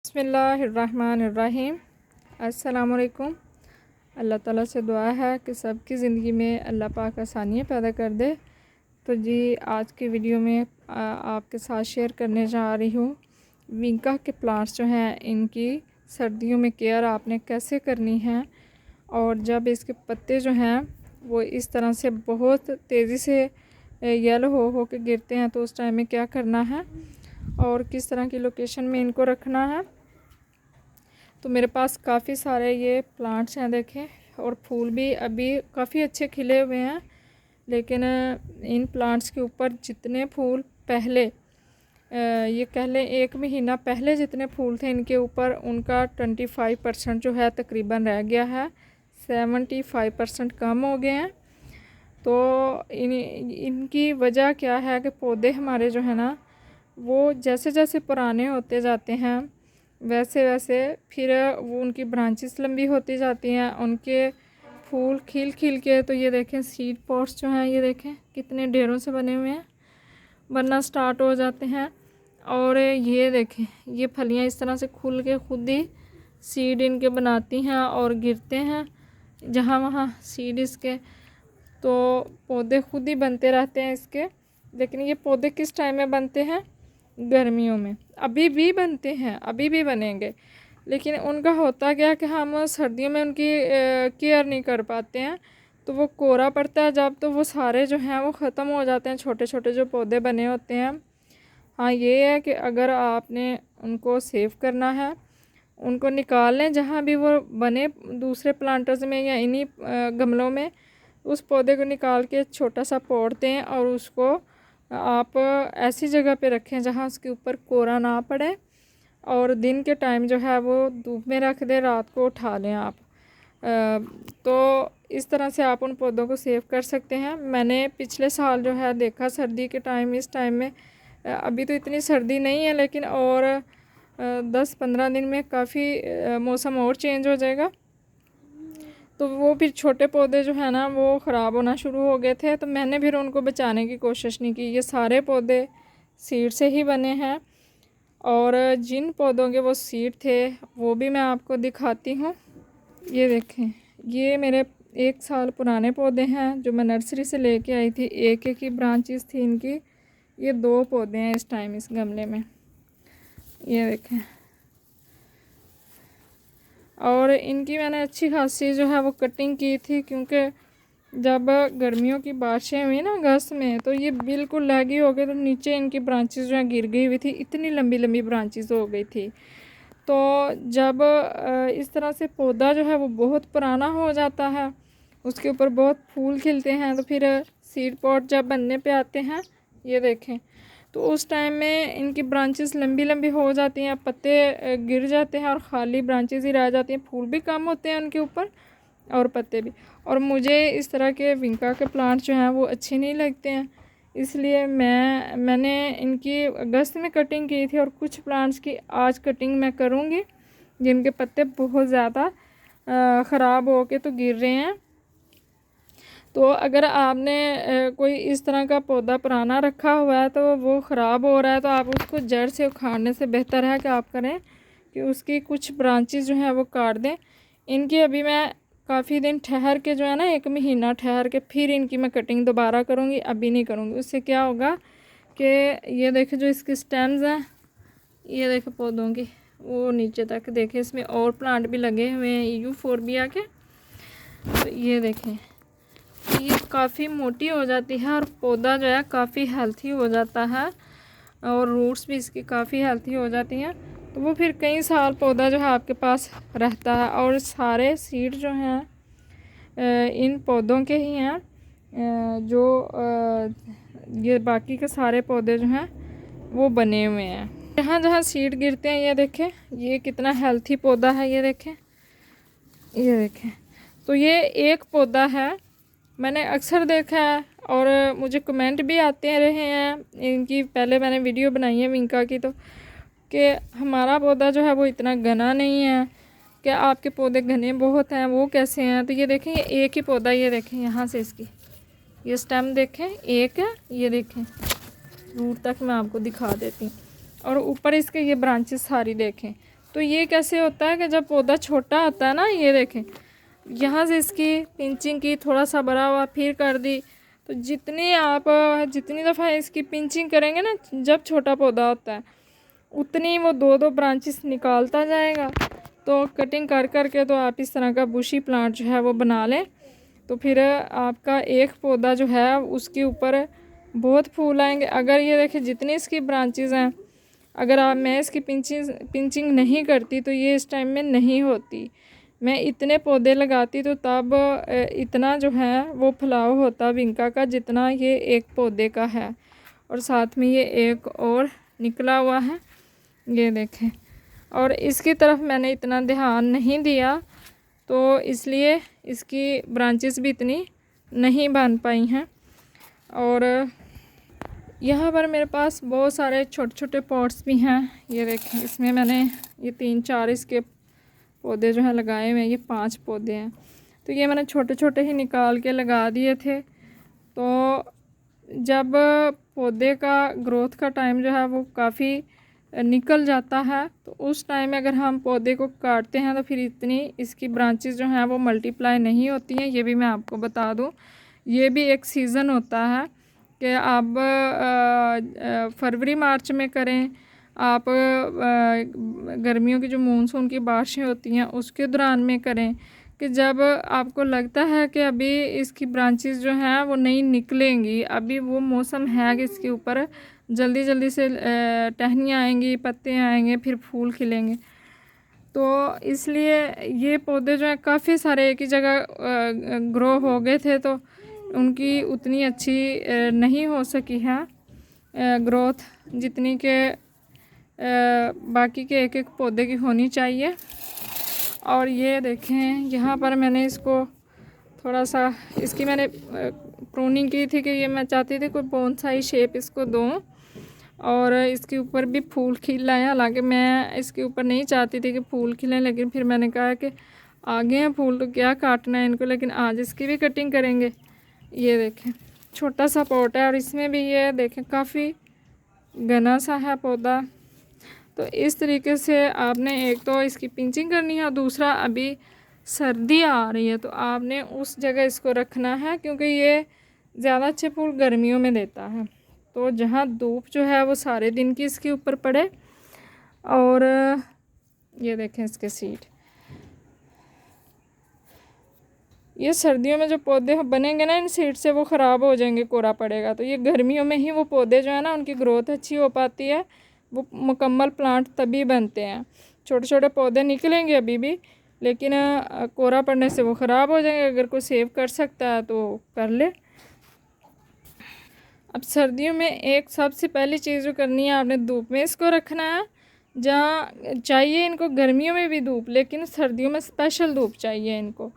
बिस्मिल्लाहिर्रहमानिर्रहीम। अस्सलाम वालेकुम। अल्लाह ताला से दुआ है कि सबकी ज़िंदगी में अल्लाह पाक आसानियाँ पैदा कर दे। तो जी आज की वीडियो में आपके साथ शेयर करने जा रही हूँ विंका के प्लांट्स जो हैं इनकी सर्दियों में केयर आपने कैसे करनी है, और जब इसके पत्ते जो हैं वो इस तरह से बहुत तेज़ी से येलो हो के गिरते हैं तो उस टाइम में क्या करना है और किस तरह की लोकेशन में इनको रखना है। तो मेरे पास काफ़ी सारे ये प्लांट्स हैं देखें, और फूल भी अभी काफ़ी अच्छे खिले हुए हैं, लेकिन इन प्लांट्स के ऊपर जितने फूल पहले ये कह लें 1 महीना पहले जितने फूल थे इनके ऊपर, उनका 25% जो है तकरीबन रह गया है, 75% कम हो गए हैं। तो इनकी वजह क्या है कि पौधे हमारे जो है ना वो जैसे जैसे पुराने होते जाते हैं वैसे वैसे फिर वो उनकी ब्रांचेस लंबी होती जाती हैं, उनके फूल खिल खिल के, तो ये देखें सीड पॉट्स जो हैं ये देखें कितने ढेरों से बने हुए हैं, बनना स्टार्ट हो जाते हैं। और ये देखें ये फलियां इस तरह से खुल के खुद ही सीड इनके बनाती हैं और गिरते हैं जहाँ वहाँ सीड इसके, तो पौधे खुद ही बनते रहते हैं इसके। लेकिन ये पौधे किस टाइम में बनते हैं? गर्मियों में। अभी भी बनते हैं, अभी भी बनेंगे, लेकिन उनका होता क्या कि हम सर्दियों में उनकी केयर नहीं कर पाते हैं, तो वो कोहरा पड़ता है जब, तो वो सारे जो हैं वो ख़त्म हो जाते हैं, छोटे छोटे जो पौधे बने होते हैं। हाँ ये है कि अगर आपने उनको सेव करना है, उनको निकाल लें जहाँ भी वो बने दूसरे प्लांटर्स में या इन्हीं गमलों में, उस पौधे को निकाल के छोटा सा पॉट दें और उसको आप ऐसी जगह पे रखें जहाँ उसके ऊपर कोहरा ना पड़े, और दिन के टाइम जो है वो धूप में रख दें, रात को उठा लें आप। तो इस तरह से आप उन पौधों को सेव कर सकते हैं। मैंने पिछले साल जो है देखा सर्दी के टाइम, इस टाइम में अभी तो इतनी सर्दी नहीं है, लेकिन और 10-15 दिन में काफ़ी मौसम और चेंज हो जाएगा, तो वो फिर छोटे पौधे जो है ना वो ख़राब होना शुरू हो गए थे, तो मैंने फिर उनको बचाने की कोशिश नहीं की। ये सारे पौधे सीड से ही बने हैं, और जिन पौधों के वो सीड थे वो भी मैं आपको दिखाती हूँ। ये देखें ये मेरे 1 साल पुराने पौधे हैं जो मैं नर्सरी से लेके आई थी, एक एक ही ब्रांचेस थी इनकी। ये 2 पौधे हैं इस टाइम इस गमले में, ये देखें। और इनकी मैंने अच्छी खासी जो है वो कटिंग की थी, क्योंकि जब गर्मियों की बारिशें हुई ना अगस्त में, तो ये बिल्कुल लैगी हो गए, तो नीचे इनकी ब्रांचेस जो है गिर गई हुई थी, इतनी लंबी लंबी ब्रांचेस हो गई थी। तो जब इस तरह से पौधा जो है वो बहुत पुराना हो जाता है, उसके ऊपर बहुत फूल खिलते हैं, तो फिर सीड पॉट जब बनने पे आते हैं ये देखें, तो उस टाइम में इनकी ब्रांचेस लंबी लंबी हो जाती हैं, पत्ते गिर जाते हैं और ख़ाली ब्रांचेस ही रह जाती हैं, फूल भी कम होते हैं उनके ऊपर और पत्ते भी। और मुझे इस तरह के विंका के प्लांट्स जो हैं वो अच्छे नहीं लगते हैं, इसलिए मैंने इनकी अगस्त में कटिंग की थी, और कुछ प्लांट्स की आज कटिंग मैं करूँगी जिनके पत्ते बहुत ज़्यादा ख़राब हो के तो गिर रहे हैं। तो अगर आपने कोई इस तरह का पौधा पुराना रखा हुआ है तो वो ख़राब हो रहा है, तो आप उसको जड़ से उखाड़ने से बेहतर है कि आप करें कि उसकी कुछ ब्रांचेस जो हैं वो काट दें। इनकी अभी मैं काफ़ी दिन ठहर के जो है ना 1 महीना ठहर के फिर इनकी मैं कटिंग दोबारा करूँगी, अभी नहीं करूँगी। उससे क्या होगा कि ये देखे जो इसकी स्टेम्स हैं, ये देखे पौधों की वो नीचे तक देखे, इसमें और प्लांट भी लगे हुए हैं यूफोरबिया के, तो ये देखें ये काफ़ी मोटी हो जाती है और पौधा जो है काफ़ी हेल्थी हो जाता है, और रूट्स भी इसकी काफ़ी हेल्थी हो जाती हैं, तो वो फिर कई साल पौधा जो है आपके पास रहता है। और सारे सीड जो हैं इन पौधों के ही हैं, जो ये बाकी के सारे पौधे जो हैं वो बने हुए हैं। जहाँ जहाँ सीड गिरते हैं ये देखें ये कितना हेल्थी पौधा है, ये देखें, ये देखें। तो ये एक पौधा है, मैंने अक्सर देखा है और मुझे कमेंट भी आते रहे हैं इनकी, पहले मैंने वीडियो बनाई है विंका की, तो कि हमारा पौधा जो है वो इतना घना नहीं है, कि आपके पौधे घने बहुत हैं, वो कैसे हैं? तो ये देखें ये एक ही पौधा, ये देखें यहाँ से इसकी ये स्टेम देखें एक है, ये देखें रूट तक मैं आपको दिखा देती हूँ, और ऊपर इसके ये ब्रांचेस सारी देखें, तो ये कैसे होता है कि जब पौधा छोटा होता है ना, ये देखें यहाँ से इसकी पिंचिंग की, थोड़ा सा बड़ा हुआ फिर कर दी, तो जितनी दफ़ा इसकी पिंचिंग करेंगे ना जब छोटा पौधा होता है, उतनी वो 2-2 ब्रांचेस निकालता जाएगा। तो कटिंग कर करके तो आप इस तरह का बुशी प्लांट जो है वो बना लें, तो फिर आपका एक पौधा जो है उसके ऊपर बहुत फूल आएंगे। अगर ये देखें जितनी इसकी ब्रांचेस हैं, अगर मैं इसकी पिंचिंग नहीं करती तो ये इस टाइम में नहीं होती। मैं इतने पौधे लगाती तो तब इतना जो है वो फैलाव होता विंका का जितना ये एक पौधे का है। और साथ में ये एक और निकला हुआ है, ये देखें। और इसकी तरफ मैंने इतना ध्यान नहीं दिया, तो इसलिए इसकी ब्रांचेस भी इतनी नहीं बन पाई हैं। और यहाँ पर मेरे पास बहुत सारे छोटे छोटे पॉट्स भी हैं, ये देखें। इसमें मैंने ये 3-4 इसके पौधे जो हैं लगाए हुए हैं, ये 5 पौधे हैं। तो ये मैंने छोटे छोटे ही निकाल के लगा दिए थे। तो जब पौधे का ग्रोथ का टाइम जो है वो काफ़ी निकल जाता है, तो उस टाइम में अगर हम पौधे को काटते हैं तो फिर इतनी इसकी ब्रांचेस जो हैं वो मल्टीप्लाई नहीं होती हैं। ये भी मैं आपको बता दूं, ये भी एक सीज़न होता है कि आप फरवरी मार्च में करें, आप गर्मियों की जो मानसून की बारिशें होती हैं उसके दौरान में करें, कि जब आपको लगता है कि अभी इसकी ब्रांचेस जो हैं वो नहीं निकलेंगी, अभी वो मौसम है कि इसके ऊपर जल्दी जल्दी से टहनियाँ आएंगी, पत्ते आएंगे, फिर फूल खिलेंगे। तो इसलिए ये पौधे जो हैं काफ़ी सारे एक ही जगह ग्रो हो गए थे, तो उनकी उतनी अच्छी नहीं हो सकी है ग्रोथ जितनी के बाकी के एक एक पौधे की होनी चाहिए। और ये देखें यहाँ पर मैंने इसको थोड़ा सा इसकी मैंने प्रूनिंग की थी कि ये मैं चाहती थी कोई बोनसाई शेप इसको दूँ और इसके ऊपर भी फूल खिल आए। हालांकि मैं इसके ऊपर नहीं चाहती थी कि फूल खिलें, लेकिन फिर मैंने कहा कि आगे हैं फूल तो क्या काटना है इनको, लेकिन आज इसकी भी कटिंग करेंगे। ये देखें छोटा सा पॉट है और इसमें भी ये देखें काफ़ी घना सा है पौधा। तो इस तरीके से आपने एक तो इसकी पिंचिंग करनी है और दूसरा अभी सर्दी आ रही है तो आपने उस जगह इसको रखना है, क्योंकि ये ज़्यादा अच्छे फूल गर्मियों में देता है। तो जहाँ धूप जो है वो सारे दिन की इसके ऊपर पड़े। और ये देखें इसके सीड, ये सर्दियों में जो पौधे बनेंगे ना इन सीड से वो ख़राब हो जाएंगे, कोरा पड़ेगा। तो ये गर्मियों में ही वो पौधे जो है ना उनकी ग्रोथ अच्छी हो पाती है, वो मुकम्मल प्लांट तभी बनते हैं। छोटे छोटे पौधे निकलेंगे अभी भी, लेकिन कोरा पड़ने से वो ख़राब हो जाएंगे। अगर कोई सेव कर सकता है तो कर ले। अब सर्दियों में एक सबसे पहली चीज़ जो करनी है, आपने धूप में इसको रखना है। जहाँ चाहिए इनको गर्मियों में भी धूप, लेकिन सर्दियों में स्पेशल धूप चाहिए इनको।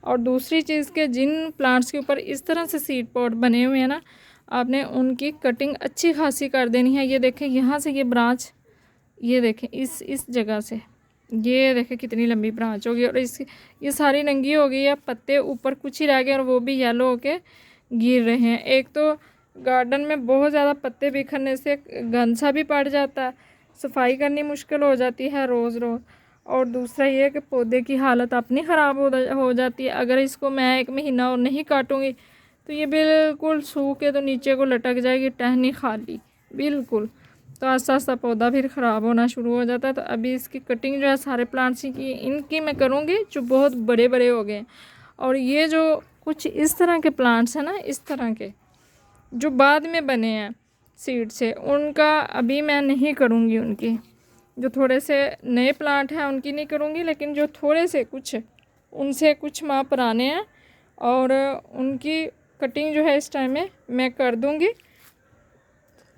और दूसरी चीज़ के जिन प्लांट्स के ऊपर इस तरह से सीड पॉट बने हुए हैं ना, आपने उनकी कटिंग अच्छी खासी कर देनी है। ये देखें यहाँ से ये ब्रांच, ये देखें इस जगह से ये देखें कितनी लंबी ब्रांच होगी और इसकी ये सारी नंगी हो गई है, पत्ते ऊपर कुछ ही रह गए और वो भी येलो होके गिर रहे हैं। एक तो गार्डन में बहुत ज़्यादा पत्ते बिखरने से गंद सा भी पड़ जाता है, सफाई करनी मुश्किल हो जाती है रोज़ रोज़। और दूसरा ये है कि पौधे की हालत अपनी ख़राब हो जाती है। अगर इसको मैं 1 महीना और नहीं काटूँगी तो ये बिल्कुल सूख के तो नीचे को लटक जाएगी, टहनी खाली बिल्कुल। तो आस्ता आस्ता पौधा फिर ख़राब होना शुरू हो जाता है। तो अभी इसकी कटिंग जो है सारे प्लांट्स की इनकी मैं करूँगी जो बहुत बड़े बड़े हो गए। और ये जो कुछ इस तरह के प्लांट्स हैं ना, इस तरह के जो बाद में बने हैं सीड से, उनका अभी मैं नहीं करूँगी। उनकी जो थोड़े से नए प्लांट हैं उनकी नहीं करूँगी, लेकिन जो थोड़े से कुछ उनसे कुछ माह पुराने हैं और उनकी कटिंग जो है इस टाइम में मैं कर दूँगी।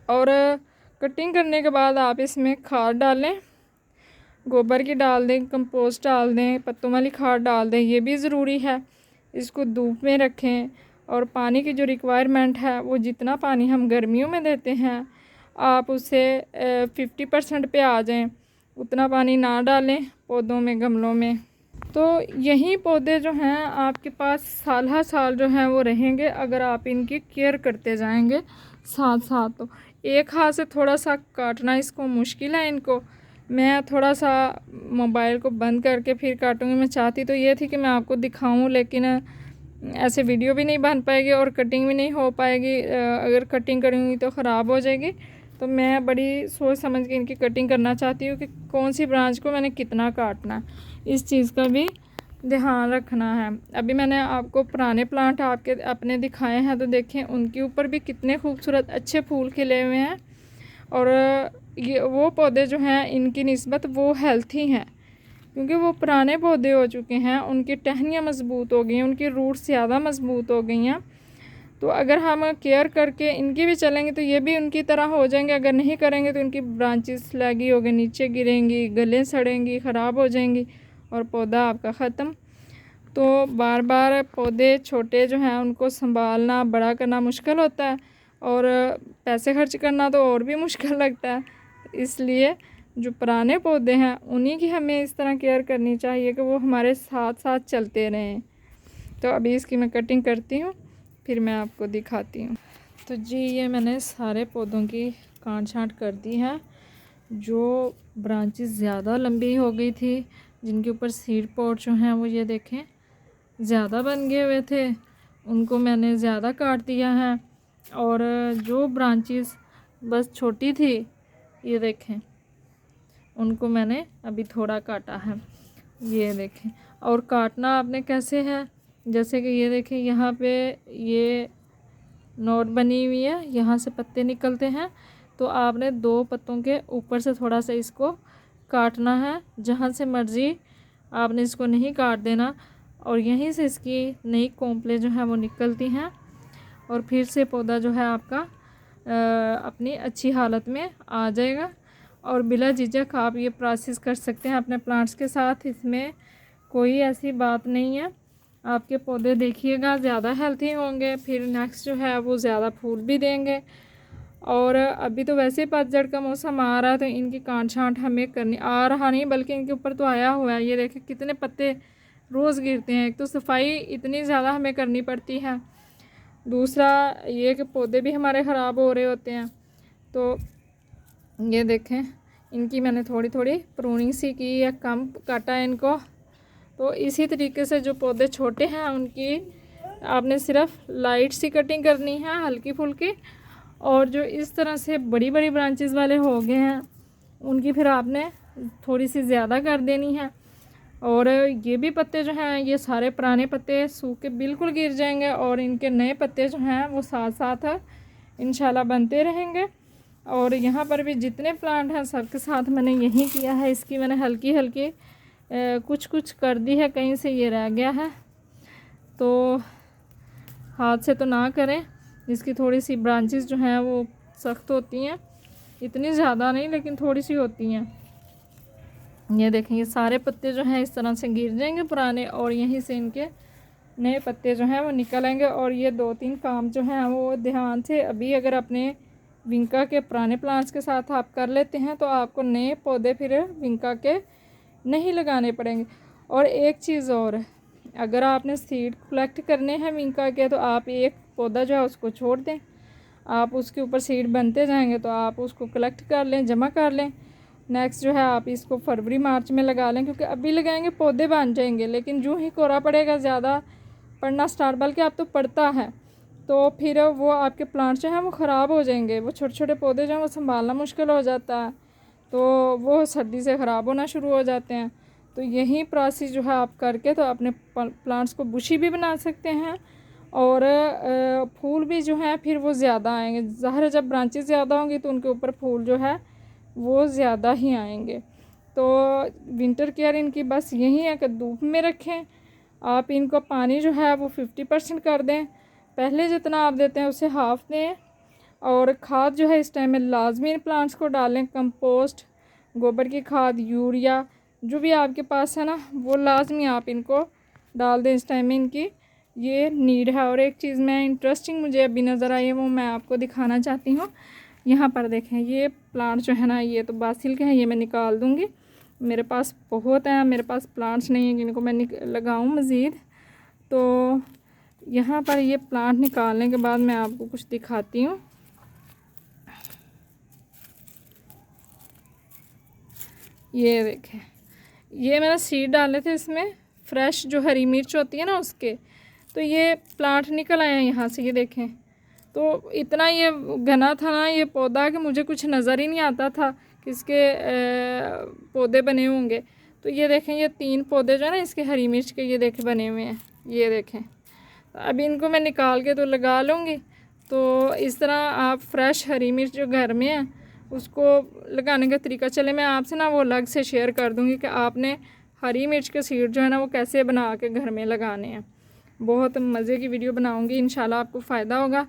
और कटिंग करने के बाद आप इसमें खाद डालें, गोबर की डाल दें, कंपोस्ट डाल दें, पत्तों वाली खाद डाल दें, ये भी ज़रूरी है। इसको धूप में रखें और पानी की जो रिक्वायरमेंट है वो जितना पानी हम गर्मियों में देते हैं आप उसे 50% पे आ जाएं, उतना पानी ना डालें पौधों में, गमलों में। तो यही पौधे जो हैं आपके पास साल हर साल जो हैं वो रहेंगे अगर आप इनकी केयर करते जाएंगे साथ साथ। तो एक हाथ से थोड़ा सा काटना इसको मुश्किल है इनको, मैं थोड़ा सा मोबाइल को बंद करके फिर काटूँगी। मैं चाहती तो ये थी कि मैं आपको दिखाऊं, लेकिन ऐसे वीडियो भी नहीं बन पाएगी और कटिंग भी नहीं हो पाएगी। अगर कटिंग करूँगी तो ख़राब हो जाएगी। तो मैं बड़ी सोच समझ के इनकी कटिंग करना चाहती हूँ कि कौन सी ब्रांच को मैंने कितना काटना है, इस चीज़ का भी ध्यान रखना है। अभी मैंने आपको पुराने प्लांट आपके अपने दिखाए हैं, तो देखें उनके ऊपर भी कितने खूबसूरत अच्छे फूल खिले हुए हैं। और ये वो पौधे जो हैं इनकी निस्बत वो हेल्थी हैं, क्योंकि वो पुराने पौधे हो चुके हैं, उनकी टहनियाँ मज़बूत हो गई हैं, उनकी रूट्स ज़्यादा मज़बूत हो गई हैं। तो अगर हम केयर करके इनकी भी चलेंगे तो ये भी उनकी तरह हो जाएंगे। अगर नहीं करेंगे तो इनकी ब्रांचेस लगी होगी, नीचे गिरेंगी, गलें सड़ेंगी, ख़राब हो जाएंगी और पौधा आपका ख़त्म। तो बार बार पौधे छोटे जो हैं उनको संभालना, बड़ा करना मुश्किल होता है और पैसे खर्च करना तो और भी मुश्किल लगता है। इसलिए जो पुराने पौधे हैं उन्हीं की हमें इस तरह केयर करनी चाहिए कि वो हमारे साथ साथ चलते रहें। तो अभी इसकी मैं कटिंग करती हूँ, फिर मैं आपको दिखाती हूँ। तो जी ये मैंने सारे पौधों की काट छाँट कर दी है। जो ब्रांचेस ज़्यादा लंबी हो गई थी, जिनके ऊपर सीड पॉट जो हैं वो ये देखें ज़्यादा बन गए हुए थे, उनको मैंने ज़्यादा काट दिया है। और जो ब्रांचेस बस छोटी थी, ये देखें उनको मैंने अभी थोड़ा काटा है, ये देखें। और काटना आपने कैसे है, जैसे कि ये देखें यहाँ पे ये नोट बनी हुई है, यहाँ से पत्ते निकलते हैं, तो आपने 2 पत्तों के ऊपर से थोड़ा सा इसको काटना है। जहाँ से मर्ज़ी आपने इसको नहीं काट देना, और यहीं से इसकी नई कोंपलें जो हैं वो निकलती हैं और फिर से पौधा जो है आपका अपनी अच्छी हालत में आ जाएगा। और बिला झिझक आप ये प्रोसेस कर सकते हैं अपने प्लांट्स के साथ, इसमें कोई ऐसी बात नहीं है। आपके पौधे देखिएगा ज़्यादा हेल्थी होंगे, फिर नेक्स्ट जो है वो ज़्यादा फूल भी देंगे। और अभी तो वैसे ही पतझड़ का मौसम आ रहा है, तो इनकी काट छाँट हमें करनी आ रहा नहीं बल्कि इनके ऊपर तो आया हुआ है। ये देखें कितने पत्ते रोज़ गिरते हैं। एक तो सफाई इतनी ज़्यादा हमें करनी पड़ती है, दूसरा ये कि पौधे भी हमारे ख़राब हो रहे होते हैं। तो ये देखें इनकी मैंने थोड़ी थोड़ी प्रूनिंग सी की है, कम काटा है इनको। तो इसी तरीके से जो पौधे छोटे हैं उनकी आपने सिर्फ लाइट सी कटिंग करनी है, हल्की फुल्की। और जो इस तरह से बड़ी बड़ी ब्रांचेस वाले हो गए हैं उनकी फिर आपने थोड़ी सी ज़्यादा कर देनी है। और ये भी पत्ते जो हैं ये सारे पुराने पत्ते सूख के बिल्कुल गिर जाएंगे और इनके नए पत्ते जो हैं वो साथ साथ इंशाल्लाह बनते रहेंगे। और यहाँ पर भी जितने प्लांट हैं सबके साथ मैंने यही किया है। इसकी मैंने हल्की हल्की कुछ कुछ कर दी है, कहीं से ये रह गया है तो हाथ से तो ना करें। इसकी थोड़ी सी ब्रांचेस जो हैं वो सख्त होती हैं, इतनी ज़्यादा नहीं लेकिन थोड़ी सी होती हैं। ये देखें ये सारे पत्ते जो हैं इस तरह से गिर जाएंगे पुराने, और यहीं से इनके नए पत्ते जो हैं वो निकल आएंगे। और ये 2-3 काम जो हैं वो ध्यान से अभी अगर अपने विंका के पुराने प्लांट्स के साथ आप कर लेते हैं तो आपको नए पौधे फिर विंका के नहीं लगाने पड़ेंगे। और एक चीज़ और, अगर आपने सीड कलेक्ट करने हैं विंका के तो आप एक पौधा जो है उसको छोड़ दें, आप उसके ऊपर सीड बनते जाएंगे तो आप उसको कलेक्ट कर लें, जमा कर लें। नेक्स्ट जो है आप इसको फरवरी मार्च में लगा लें, क्योंकि अभी लगाएंगे पौधे बन जाएंगे, लेकिन जो ही कोहरा पड़ेगा ज़्यादा पड़ना स्टार्ट, बल्कि अब तो पड़ता है, तो फिर वो आपके प्लांट्स जो हैं वो ख़राब हो जाएंगे। वो छोटे छोटे पौधे जो हैं वो संभालना मुश्किल हो जाता है, तो वो सर्दी से ख़राब होना शुरू हो जाते हैं। तो यही प्रोसेस जो है आप करके तो अपने प्लांट्स को बुशी भी बना सकते हैं और फूल भी जो है फिर वो ज़्यादा आएंगे। ज़ाहिर है जब ब्रांचेस ज़्यादा होंगी तो उनके ऊपर फूल जो है वो ज़्यादा ही आएंगे। तो विंटर केयर इनकी बस यही है कि धूप में रखें, आप इनको पानी जो है वो 50% कर दें, पहले जितना आप देते हैं उससे हाफ़ दें। और खाद जो है इस टाइम में लाजमी प्लांट्स को डालें, कंपोस्ट, गोबर की खाद, यूरिया जो भी आपके पास है ना वो लाजमी आप इनको डाल दें इस टाइम में, इनकी ये नीड है। और एक चीज़ मैं इंटरेस्टिंग मुझे अभी नज़र आई है वो मैं आपको दिखाना चाहती हूँ। यहाँ पर देखें ये प्लांट जो है ना ये तो बासिल के हैं, ये मैं निकाल दूँगी, मेरे पास बहुत हैं, मेरे पास प्लांट्स नहीं हैं जिनको मैं लगाऊँ मज़ीद। तो यहाँ पर ये प्लांट निकालने के बाद मैं आपको कुछ दिखाती हूँ। ये देखें, ये मैंने सीड डाले थे इसमें, फ्रेश जो हरी मिर्च होती है ना उसके, तो ये प्लांट निकल आया यहाँ से। ये देखें, तो इतना ये घना था ना ये पौधा कि मुझे कुछ नज़र ही नहीं आता था किसके पौधे बने होंगे। तो ये देखें, ये 3 पौधे जो है ना इसके हरी मिर्च के, ये देखें बने हुए हैं। ये देखें, अभी इनको मैं निकाल के तो लगा लूँगी। तो इस तरह आप फ्रेश हरी मिर्च जो घर में है उसको लगाने का तरीका, चले मैं आपसे ना वो अलग से शेयर कर दूँगी कि आपने हरी मिर्च के सीड जो है ना वो कैसे बना के घर में लगाने हैं। बहुत मज़े की वीडियो बनाऊँगी, इंशाल्लाह आपको फ़ायदा होगा।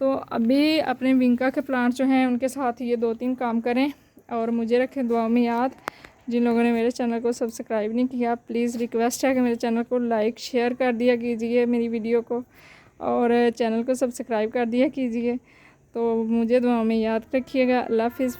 तो अभी अपने विंका के प्लांट जो हैं उनके साथ ये 2-3 काम करें और मुझे रखें दुआ में याद। जिन लोगों ने मेरे चैनल को सब्सक्राइब नहीं किया, प्लीज़ रिक्वेस्ट है कि मेरे चैनल को लाइक शेयर कर दिया कीजिए मेरी वीडियो को, और चैनल को सब्सक्राइब कर दिया कीजिए। तो मुझे दुआ में याद रखिएगा। अल्लाह हाफ़िज़।